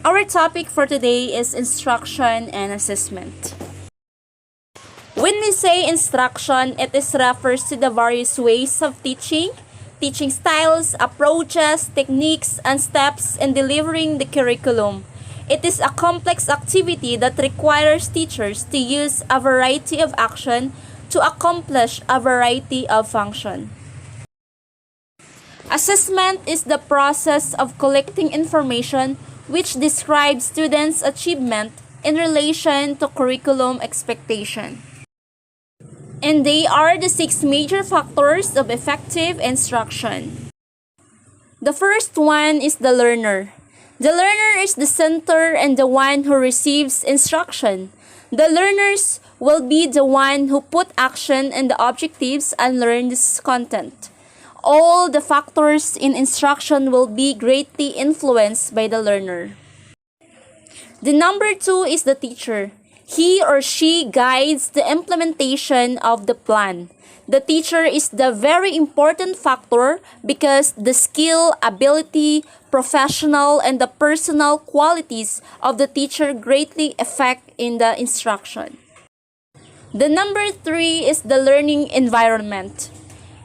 Our topic for today is instruction and assessment. When we say instruction, it refers to the various ways of teaching, teaching styles, approaches, techniques, and steps in delivering the curriculum. It is a complex activity that requires teachers to use a variety of action to accomplish a variety of function. Assessment is the process of collecting information which describes students' achievement in relation to curriculum expectation. And they are the 6 major factors of effective instruction. The first one is the learner. The learner is the center and the one who receives instruction. The learners will be the one who put action in the objectives and learn this content. All the factors in instruction will be greatly influenced by the learner. The number 2 is the teacher. He or she guides the implementation of the plan. The teacher is the very important factor because the skill, ability, professional, and the personal qualities of the teacher greatly affect in the instruction. The number 3 is the learning environment.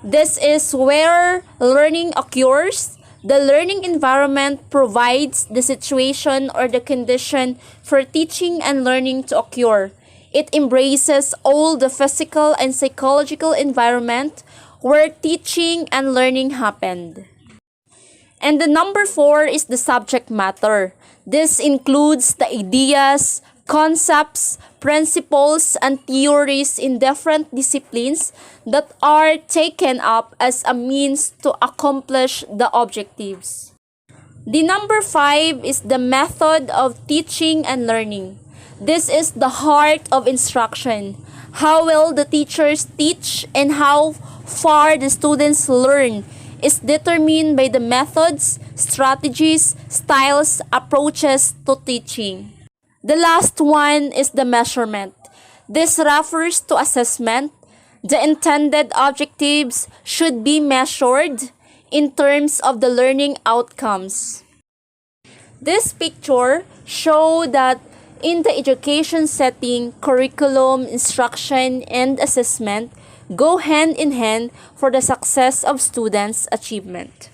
This is where learning occurs. The learning environment provides the situation or the condition for teaching and learning to occur. It embraces all the physical and psychological environment where teaching and learning happened. And the number 4 is the subject matter. This includes the ideas, concepts, principles, and theories in different disciplines that are taken up as a means to accomplish the objectives. The number 5 is the method of teaching and learning. This is the heart of instruction. How well the teachers teach and how far the students learn is determined by the methods, strategies, styles, approaches to teaching. The last one is the measurement. This refers to assessment. The intended objectives should be measured in terms of the learning outcomes. This picture shows that in the education setting, curriculum, instruction, and assessment go hand in hand for the success of students' achievement.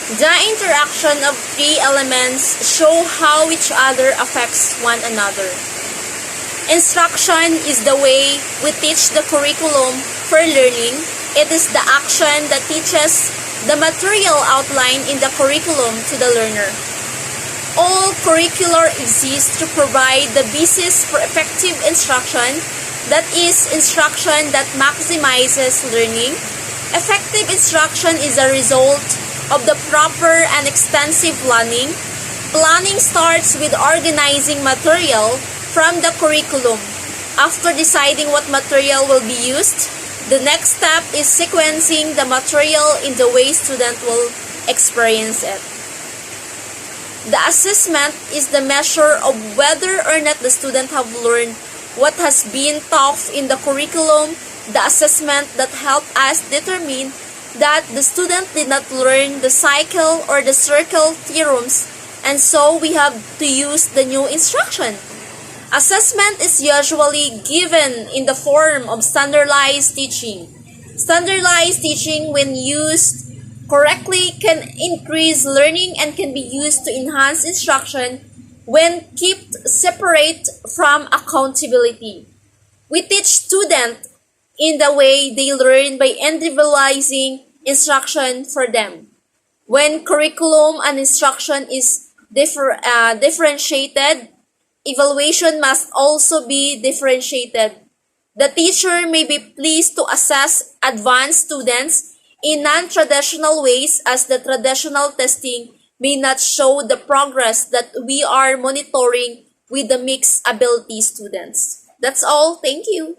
The interaction of 3 elements show how each other affects one another. Instruction is the way we teach the curriculum for learning. It is the action that teaches the material outlined in the curriculum to the learner. All curricular exists to provide the basis for effective instruction, that is, instruction that maximizes learning. Effective instruction is a result of the proper and extensive planning. Planning starts with organizing material from the curriculum. After deciding what material will be used, the next step is sequencing the material in the way student will experience it. The assessment is the measure of whether or not the student have learned what has been taught in the curriculum. The assessment that help us determine that the student did not learn the cycle or the circle theorems, and so we have to use the new instruction. Assessment is usually given in the form of standardized teaching. Standardized teaching, when used correctly, can increase learning and can be used to enhance instruction when kept separate from accountability. We teach students in the way they learn by individualizing instruction for them. When curriculum and instruction is differentiated, evaluation must also be differentiated. The teacher may be pleased to assess advanced students in non-traditional ways, as the traditional testing may not show the progress that we are monitoring with the mixed ability students. That's all. Thank you.